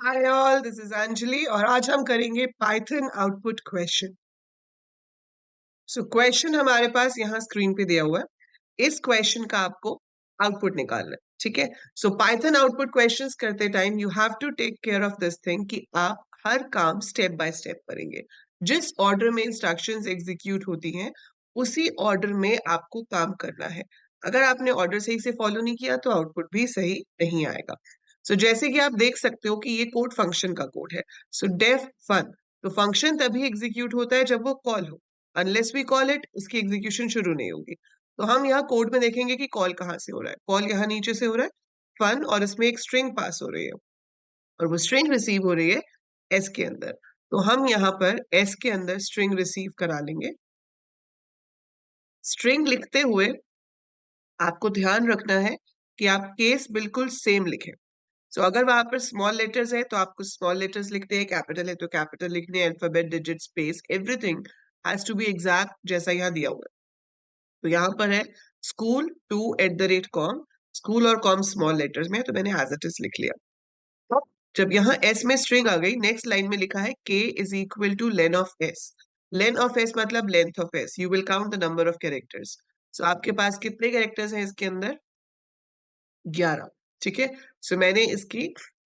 Hi all, this is Anjali और आज हम करेंगे Python output question. So question हमारे पास यहाँ स्क्रीन पे दिया हुआ है। इस क्वेश्चन का आपको आउटपुट निकालना है, ठीक है। सो पाइथन आउटपुट क्वेश्चंस करते time you have to take care of this thing कि आप हर काम स्टेप बाय स्टेप करेंगे। जिस ऑर्डर में इंस्ट्रक्शंस एग्जीक्यूट होती हैं उसी ऑर्डर में आपको काम करना है। अगर आपने ऑर्डर सही से फॉलो नहीं किया तो आउटपुट भी सही नहीं आएगा। सो जैसे कि आप देख सकते हो कि ये कोड फंक्शन का कोड है। सो डेफ फन, तो फंक्शन तभी एग्जीक्यूट होता है जब वो कॉल हो। अनलेस वी कॉल इट, उसकी एग्जीक्यूशन शुरू नहीं होगी। तो हम यहाँ कोड में देखेंगे कि कॉल कहाँ से हो रहा है। कॉल यहाँ नीचे से हो रहा है, फन, और इसमें एक स्ट्रिंग पास हो रही है और वो स्ट्रिंग रिसीव हो रही है एस के अंदर। तो हम यहाँ पर एस के अंदर स्ट्रिंग रिसीव करा लेंगे। स्ट्रिंग लिखते हुए आपको ध्यान रखना है कि आप केस बिल्कुल सेम लिखें। सो अगर वहां पर स्मॉल लेटर्स है तो आपको स्मॉल लेटर्स लिखते हैं, कैपिटल है तो कैपिटल लिखने हैं, alphabet, digit, space, everything has to be exact जैसा यहाँ दिया हुआ है। तो यहाँ पर है school two at the rate com, school और कॉम स्मॉल लेटर्स में है तो मैंने एज इट इज लिख लिया। तो जब यहाँ एस में स्ट्रिंग आ गई, नेक्स्ट लाइन में लिखा है K is equal to len of S. Len of S मतलब length of S, you will count the number of characters. So आपके पास कितने कैरेक्टर्स हैं इसके अंदर? 11, ठीक है। सो मैंने इसकी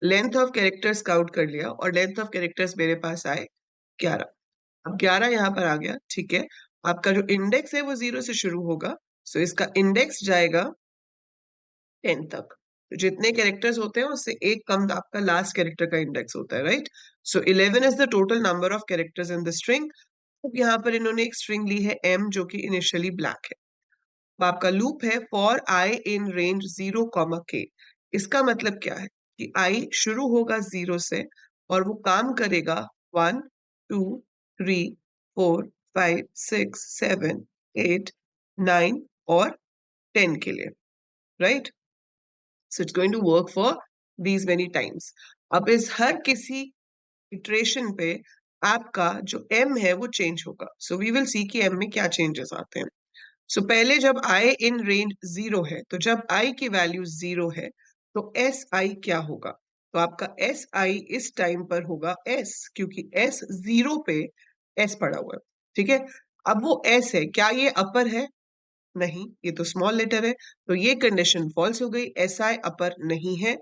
लेंथ ऑफ कैरेक्टर्स काउंट कर लिया और लेंथ ऑफ कैरेक्टर्स मेरे पास आए 11। अब 11 यहाँ पर आ गया, ठीक है। आपका जो इंडेक्स है वो 0 से शुरू होगा, सो इसका इंडेक्स जाएगा 10 तक। तो जितने कैरेक्टर्स होते हैं उससे एक कम आपका लास्ट कैरेक्टर का इंडेक्स होता है, right. So 11 is the total number of characters in the string. अब यहाँ पर इन्होंने एक स्ट्रिंग ली है m जो कि इनिशियली ब्लैक है। अब आपका लूप है फॉर i इन रेंज 0, इसका मतलब क्या है कि i शुरू होगा 0 से और वो काम करेगा 1, 2, 3, 4, 5, 6, 7, 8, 9 और 10 के लिए, right. So it's going to work for these many times. अब इस हर किसी इटरेशन पे आपका जो m है वो चेंज होगा। सो वी विल सी कि m में क्या चेंजेस आते हैं। सो पहले जब i इन रेंज 0 है, तो जब i की वैल्यू 0 है तो एस आई क्या होगा? तो आपका एस आई इस टाइम पर होगा s, क्योंकि s 0 पे s पड़ा हुआ है, ठीक है। अब वो s है, क्या ये अपर है? नहीं, ये तो स्मॉल लेटर है। तो ये कंडीशन फॉल्स हो गई, एस आई अपर नहीं है।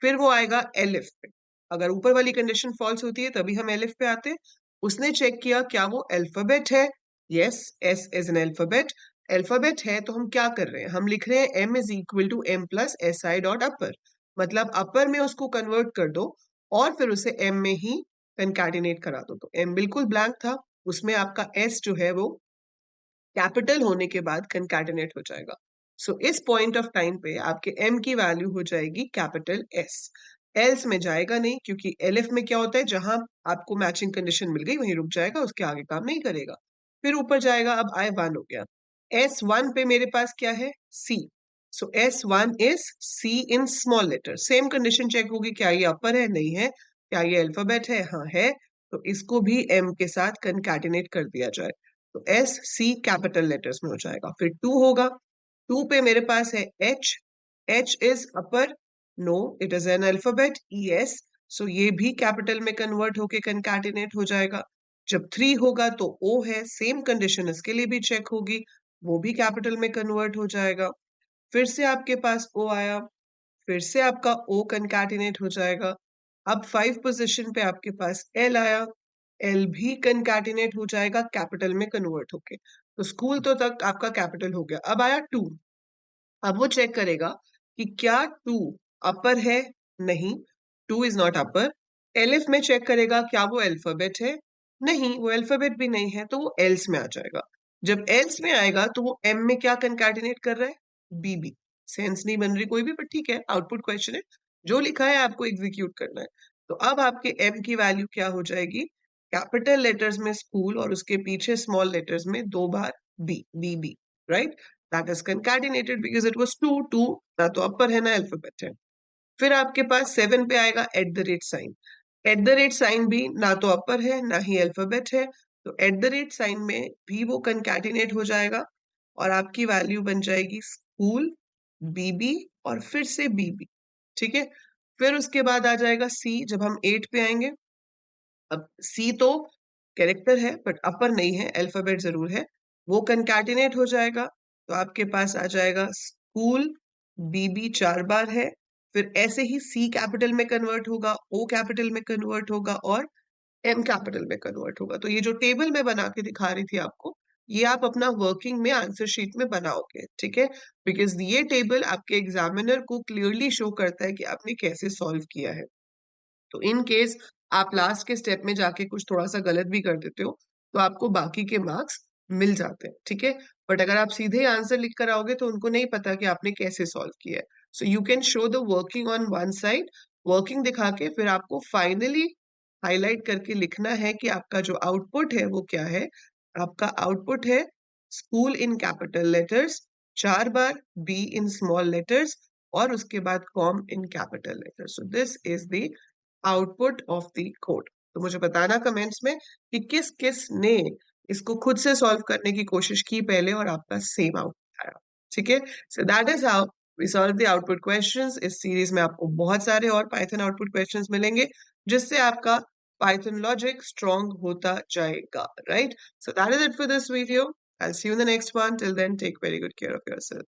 फिर वो आएगा एलिफ पे। अगर ऊपर वाली कंडीशन फॉल्स होती है तभी हम एलिफ पे आते हैं। उसने चेक किया क्या वो अल्फाबेट है। Yes, S is an alphabet. Alphabet है तो हम क्या कर रहे हैं, हम लिख रहे हैं m is equal to m plus S I dot upper. मतलब अपर में उसको कन्वर्ट कर दो और फिर उसे m में ही कंकैटिनेट करा दो। तो m बिल्कुल ब्लैंक था, उसमें आपका s जो है वो कैपिटल होने के बाद कंकैटिनेट हो जाएगा। सो इस पॉइंट ऑफ टाइम पे आपके m की वैल्यू हो जाएगी कैपिटल S। एल्स में जाएगा नहीं, क्योंकि एलिफ में क्या होता है, जहां आपको मैचिंग कंडीशन मिल गई वहीं रुक जाएगा, उसके आगे काम नहीं करेगा। फिर ऊपर जाएगा। अब I1 हो गया। S1 पे मेरे पास क्या है? C। So S1 is C in small letter. Same condition check होगी, क्या ये अपर है? नहीं है। क्या ये अल्फाबेट है? हाँ है। तो इसको भी m के साथ कंकैटिनेट कर दिया जाए तो एस सी कैपिटल लेटर्स में हो जाएगा। फिर 2 होगा। 2 पे मेरे पास है H. H is upper? No, it is an alphabet, E S. So ये भी कैपिटल में कन्वर्ट होके कंकैटिनेट हो जाएगा। जब 3 होगा तो ओ है, सेम कंडीशन इसके लिए भी चेक होगी, वो भी कैपिटल में कन्वर्ट हो जाएगा। फिर से आपके पास ओ आया, फिर से आपका ओ कंकैटिनेट हो जाएगा। अब 5 पोजीशन पे आपके पास एल आया, एल भी कंकैटिनेट हो जाएगा कैपिटल में कन्वर्ट होके। तो स्कूल तो तक आपका कैपिटल हो गया। अब आया 2। अब वो चेक करेगा कि क्या 2 अपर है? नहीं, 2 इज नॉट अपर। एलिफ में चेक करेगा क्या वो अल्फाबेट है? नहीं, वो अल्फाबेट भी नहीं है, तो वो एल्स में आ जाएगा। जब एल्स में आएगा तो वो एम में क्या कंकैटिनेट कर रहा है? बीबी। सेंस नहीं बन रही कोई भी, पर ठीक है, आउटपुट क्वेश्चन है, जो लिखा है आपको एग्जीक्यूट करना है। तो अब आपके एम की वैल्यू क्या हो जाएगी? कैपिटल लेटर्स में स्कूल और उसके पीछे स्मॉल लेटर्स में 2 बार B, B B, right. That is concatenated because it was 2, 2 ना तो अपर है ना अल्फाबेट है। फिर आपके पास 7 पे आएगा at the rate sign. At the rate sign भी ना तो अपर है ना ही अल्फाबेट है, तो एट द रेट साइन में भी वो कंकैटिनेट हो जाएगा और आपकी वैल्यू बन जाएगी स्कूल, बीबी और फिर से बीबी, ठीक है। फिर उसके बाद आ जाएगा सी जब हम 8 पे आएँगे। अब सी तो कैरेक्टर है बट अपर नहीं है, अल्फ़ाबेट ज़रूर है। वो कॉन्कैटिनेट हो जाएगा, तो आपके पास आ जाएगा स्कूल, बीबी 4 बार है, फिर ऐसे ही सी कैपिटल में कन्वर्ट होगा, ओ कैपिटल में कन्वर्ट होगा और एम कैपिटल में कन्वर्ट होगा। तो ये जो टेबल मैं बना के दिखा रही थी आपको, ये आप अपना वर्किंग में आंसर शीट में बनाओगे, ठीक है? बिकॉज़ ये टेबल आपके एग्ज़ामिनर को क्लियरली शो करता है कि आपने कैसे सॉल्व किया है। तो इन केस आप लास्ट के स्टेप में जाके कुछ थोड़ा-सा गलत भी कर देते हो, तो आपको बाकी के मार्क्स मिल जाते हैं, ठीक है? बट अगर आप सीधे आंसर लिख कर आओगे तो उनको नहीं पता कि आपने कैसे सॉल्व किया है। So you can show the working on one side, working दिखा के फिर आपको फाइनली हाइलाइट करके लिखना है कि आपका जो आउटपुट है वो क्या है? आपका आउटपुट है school in capital letters 4 bar, be in small letters और उसके बाद com in capital letters. So this is the output of the code. तो मुझे बताना कमेंट्स में कि किस-किस ने इसको खुद से सॉल्व करने की कोशिश की पहले और आपका सेम आउटपुट आया। ठीक है? So that is how we solve the output questions. इस सीरीज़ में आपको बहुत सारे और पाइथन आउटपुट क्वेश्चंस मिलेंगे, जिससे आपका पाइथन लॉजिक स्ट्रॉन्ग होता जाएगा, right? So that is it for this video. I'll see you in the next one. Till then, take very good care of yourself.